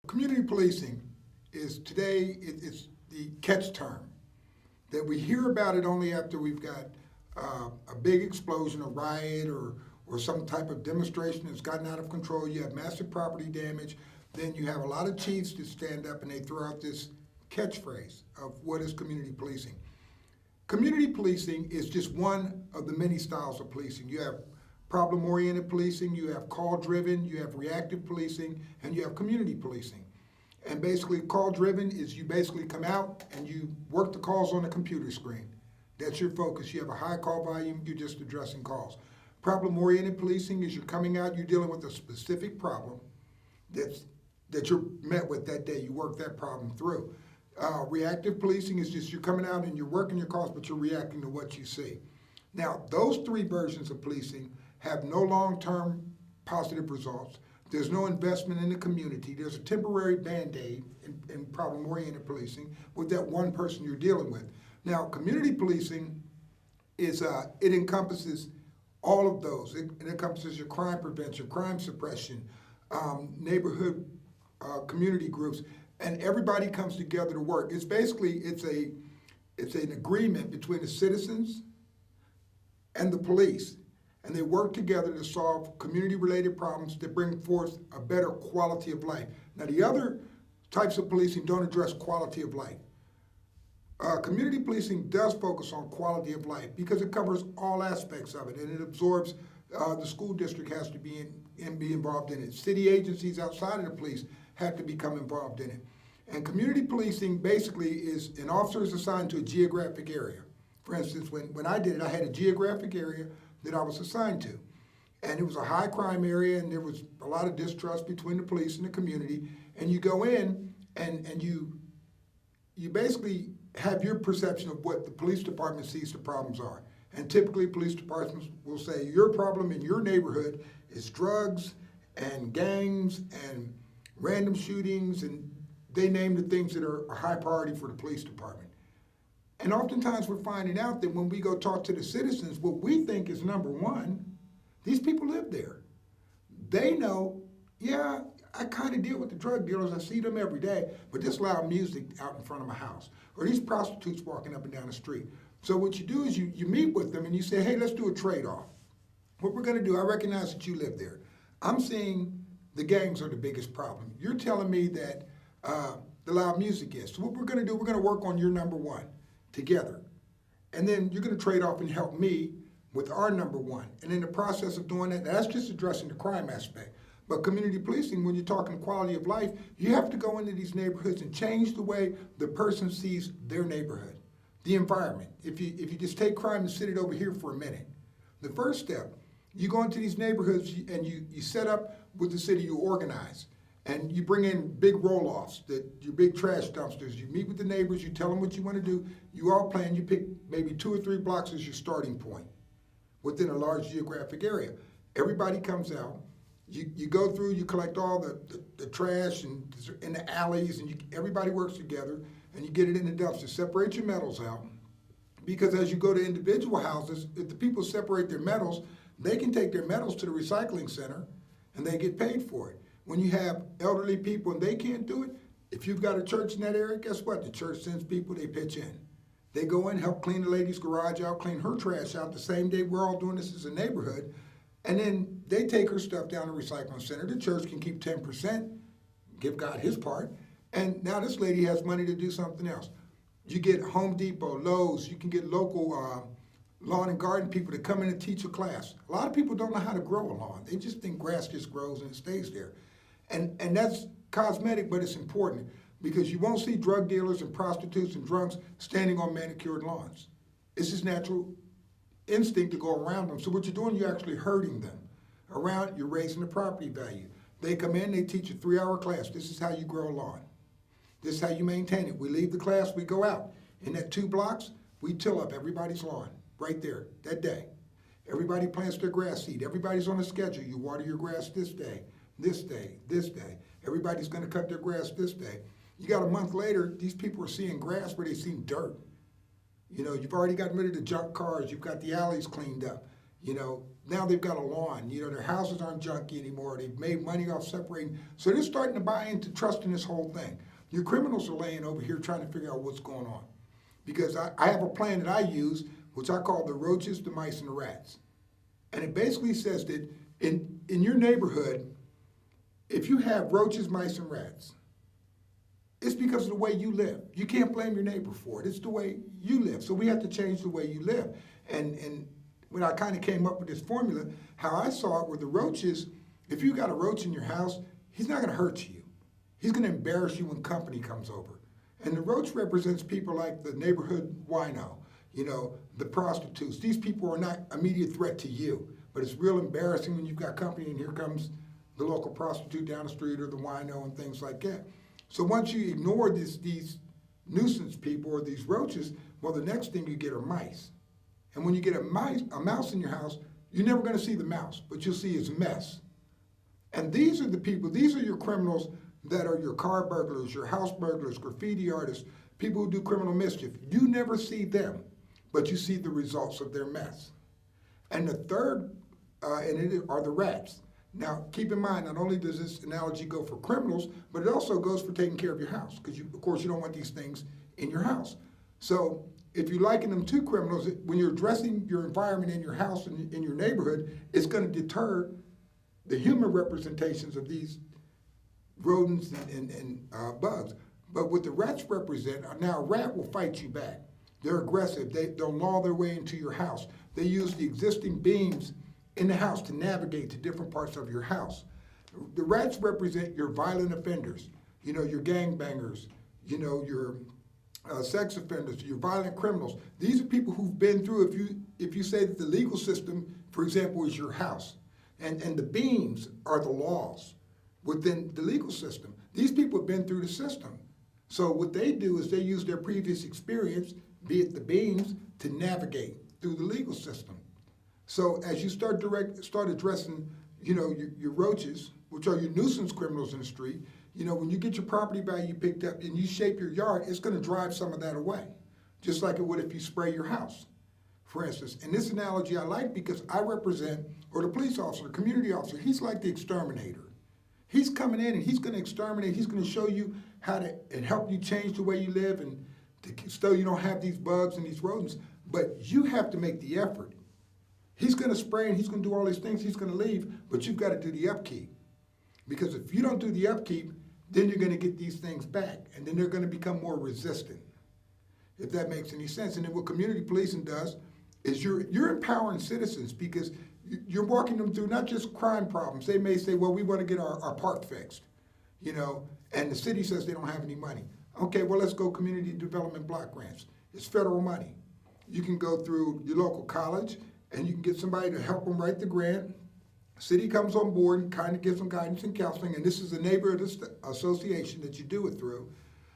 Community policing is today, it's the catch term that we hear about it only after we've got a big explosion, a riot, or some type of demonstration that's gotten out of control. You have massive property damage. Then you have a lot of chiefs that stand up and they throw out this catchphrase of what is community policing. Community policing is just one of the many styles of policing. You have problem-oriented policing, you have call-driven, you have reactive policing, and you have community policing. And basically, call-driven is you basically come out and you work the calls on the computer screen. That's your focus. You have a high call volume, you're just addressing calls. Problem-oriented policing is you're coming out, you're dealing with a specific problem that you're met with that day. You work that problem through. Reactive policing is just you're coming out and you're working your calls, but you're reacting to what you see. Now, those three versions of policing have no long-term positive results. There's no investment in the community. There's a temporary Band-Aid in problem-oriented policing with that one person you're dealing with. Now, community policing is, it encompasses all of those. It encompasses your crime prevention, crime suppression, neighborhood community groups, and everybody comes together to work. It's basically, it's an agreement between the citizens and the police, and they work together to solve community-related problems that bring forth a better quality of life. Now, the other types of policing don't address quality of life. Community policing does focus on quality of life because it covers all aspects of it, and it absorbs, the school district has to be involved in it. City agencies outside of the police have to become involved in it. And community policing basically is an officer is assigned to a geographic area. For instance, when I did it, I had a geographic area that I was assigned to. And it was a high crime area, and there was a lot of distrust between the police and the community. And you go in and you basically have your perception of what the police department sees the problems are. And typically police departments will say your problem in your neighborhood is drugs and gangs and random shootings, and they name the things that are a high priority for the police department. And oftentimes we're finding out that when we go talk to the citizens, what we think is number one, these people live there. They know, yeah, I kind of deal with the drug dealers, I see them every day, but this loud music out in front of my house, or these prostitutes walking up and down the street. So what you do is you meet with them and you say, hey, let's do a trade-off. What we're gonna do, I recognize that you live there. I'm seeing the gangs are the biggest problem. You're telling me that the loud music is. So what we're gonna do, we're gonna work on your number one together. And then you're gonna trade off and help me with our number one. And in the process of doing that, that's just addressing the crime aspect. But community policing, when you're talking quality of life, you have to go into these neighborhoods and change the way the person sees their neighborhood, the environment. If you just take crime and sit it over here for a minute, the first step, you go into these neighborhoods and you set up with the city, you organize, and you bring in big roll-offs, your big trash dumpsters. You meet with the neighbors, you tell them what you want to do. You all plan, you pick maybe 2 or 3 blocks as your starting point within a large geographic area. Everybody comes out. You go through, you collect all the trash and in the alleys, and everybody works together, and you get it in the dumpster. Separate your metals out, because as you go to individual houses, if the people separate their metals, they can take their metals to the recycling center, and they get paid for it. When you have elderly people and they can't do it, if you've got a church in that area, guess what? The church sends people, they pitch in. They go in, help clean the lady's garage out, clean her trash out the same day we're all doing this as a neighborhood. And then they take her stuff down to the recycling center. The church can keep 10%, give God his part, and now this lady has money to do something else. You get Home Depot, Lowe's, you can get local lawn and garden people to come in and teach a class. A lot of people don't know how to grow a lawn. They just think grass just grows and it stays there. And that's cosmetic, but it's important, because you won't see drug dealers and prostitutes and drunks standing on manicured lawns. It's just natural instinct to go around them. So what you're doing, you're actually hurting them. Around, you're raising the property value. They come in, they teach a 3-hour class. This is how you grow a lawn. This is how you maintain it. We leave the class, we go out. In that 2 blocks, we till up everybody's lawn right there that day. Everybody plants their grass seed. Everybody's on a schedule. You water your grass this day, this day, this day. Everybody's gonna cut their grass this day. You got a month later, these people are seeing grass where they've seen dirt. You know, you've already gotten rid of the junk cars. You've got the alleys cleaned up. Now they've got a lawn. Their houses aren't junky anymore. They've made money off separating. So they're starting to buy into trusting this whole thing. Your criminals are laying over here trying to figure out what's going on. Because I have a plan that I use, which I call the roaches, the mice, and the rats. And it basically says that in your neighborhood, if you have roaches, mice, and rats, it's because of the way you live. You can't blame your neighbor for it. It's the way you live. So we have to change the way you live. And when I kind of came up with this formula, how I saw it were the roaches, if you got a roach in your house, he's not going to hurt you. He's going to embarrass you when company comes over. And the roach represents people like the neighborhood wino, the prostitutes. These people are not immediate threat to you, but it's real embarrassing when you've got company and here comes the local prostitute down the street or the wino and things like that. So once you ignore these nuisance people or these roaches, well, the next thing you get are mice. And when you get a mouse in your house, you're never going to see the mouse, but you'll see his mess. And these are the people, these are your criminals that are your car burglars, your house burglars, graffiti artists, people who do criminal mischief. You never see them, but you see the results of their mess. And the third are the rats. Now, keep in mind, not only does this analogy go for criminals, but it also goes for taking care of your house, because, of course, you don't want these things in your house. So if you liken them to criminals, when you're addressing your environment in your house and in your neighborhood, it's going to deter the human representations of these rodents and bugs. But what the rats represent, now a rat will fight you back. They're aggressive. They'll gnaw their way into your house. They use the existing beams in the house to navigate to different parts of your house. The rats represent your violent offenders, your gangbangers, your sex offenders, your violent criminals. These are people who've been through, if you say that the legal system, for example, is your house, and the beams are the laws within the legal system. These people have been through the system. So what they do is they use their previous experience, be it the beams, to navigate through the legal system. So as you start addressing, your roaches, which are your nuisance criminals in the street, when you get your property value picked up and you shape your yard, it's going to drive some of that away, just like it would if you spray your house, for instance. And this analogy I like because I represent, or the police officer, the community officer, he's like the exterminator. He's coming in and he's going to exterminate. He's going to show you how to and help you change the way you live and so you don't have these bugs and these rodents. But you have to make the effort. He's going to spray and he's going to do all these things. He's going to leave, but you've got to do the upkeep. Because if you don't do the upkeep, then you're going to get these things back, and then they're going to become more resistant, if that makes any sense. And then what community policing does is you're empowering citizens because you're walking them through not just crime problems. They may say, well, we want to get our park fixed, and the city says they don't have any money. Okay, well, let's go community development block grants. It's federal money. You can go through your local college, and you can get somebody to help them write the grant. City comes on board and kind of gives them guidance and counseling, and this is a neighborhood association that you do it through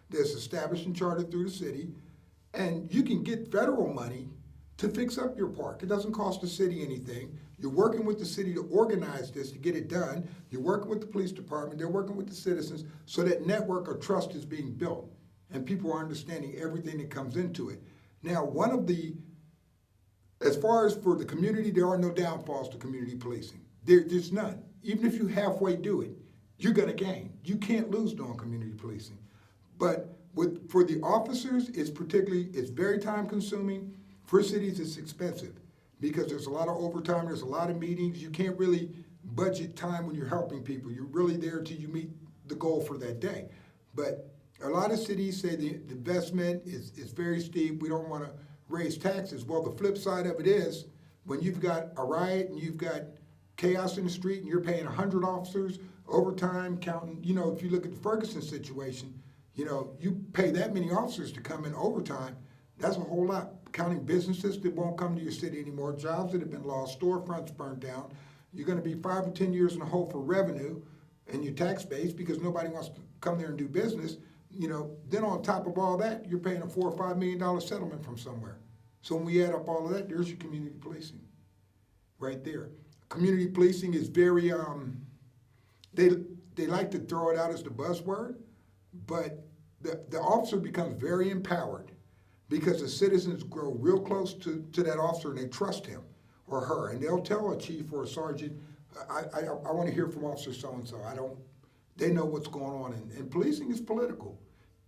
that's established and chartered through the city, and you can get federal money to fix up your park. It doesn't cost the city anything. You're working with the city to organize this, to get it done. You're working with the police department. They're working with the citizens so that network of trust is being built, and people are understanding everything that comes into it. Now, as far as for the community, there are no downfalls to community policing. There's none. Even if you halfway do it, you're going to gain. You can't lose doing community policing. But for the officers, it's very time consuming. For cities, it's expensive because there's a lot of overtime, there's a lot of meetings. You can't really budget time when you're helping people. You're really there till you meet the goal for that day. But a lot of cities say the investment is very steep. We don't want to raise taxes. Well, the flip side of it is when you've got a riot and you've got chaos in the street and you're paying 100 officers, overtime, counting, if you look at the Ferguson situation, you pay that many officers to come in overtime, that's a whole lot. Counting businesses that won't come to your city anymore, jobs that have been lost, storefronts burned down. You're going to be 5 or 10 years in the hole for revenue and your tax base because nobody wants to come there and do business. Then on top of all that, you're paying a $4 or $5 million settlement from somewhere. So when we add up all of that, there's your community policing right there. Community policing is very, they like to throw it out as the buzzword, but the officer becomes very empowered because the citizens grow real close to that officer and they trust him. or her, and they'll tell a chief or a sergeant, I want to hear from officer so-and-so. They know what's going on, and policing is political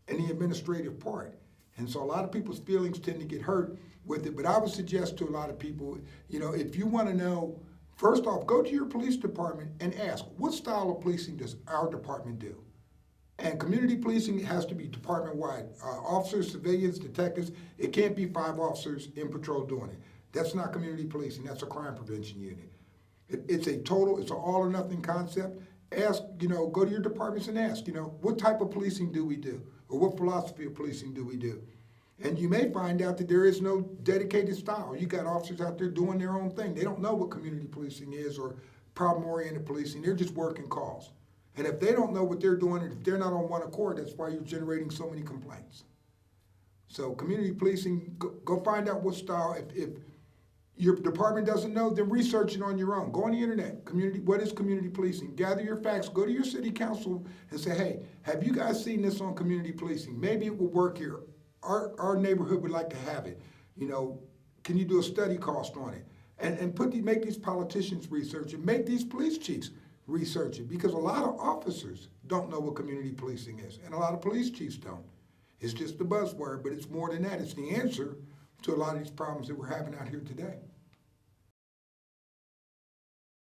in the administrative part. And so a lot of people's feelings tend to get hurt with it, but I would suggest to a lot of people, if you want to know, first off, go to your police department and ask, what style of policing does our department do? And community policing has to be department-wide. Officers, civilians, detectives, it can't be 5 officers in patrol doing it. That's not community policing, that's a crime prevention unit. It's an all or nothing concept. Ask, go to your departments and ask, what type of policing do we do? Or what philosophy of policing do we do? And you may find out that there is no dedicated style. You got officers out there doing their own thing. They don't know what community policing is or problem-oriented policing. They're just working calls. And if they don't know what they're doing, and if they're not on one accord, that's why you're generating so many complaints. So community policing, go find out what style. If your department doesn't know, then research it on your own. Go on the internet. What is community policing? Gather your facts. Go to your city council and say, hey, have you guys seen this on community policing? Maybe it will work here. Our neighborhood would like to have it. Can you do a study cost on it? And make these politicians research it. Make these police chiefs research it, because a lot of officers don't know what community policing is, and a lot of police chiefs don't. It's just a buzzword, but it's more than that. It's the answer to a lot of these problems that we're having out here today.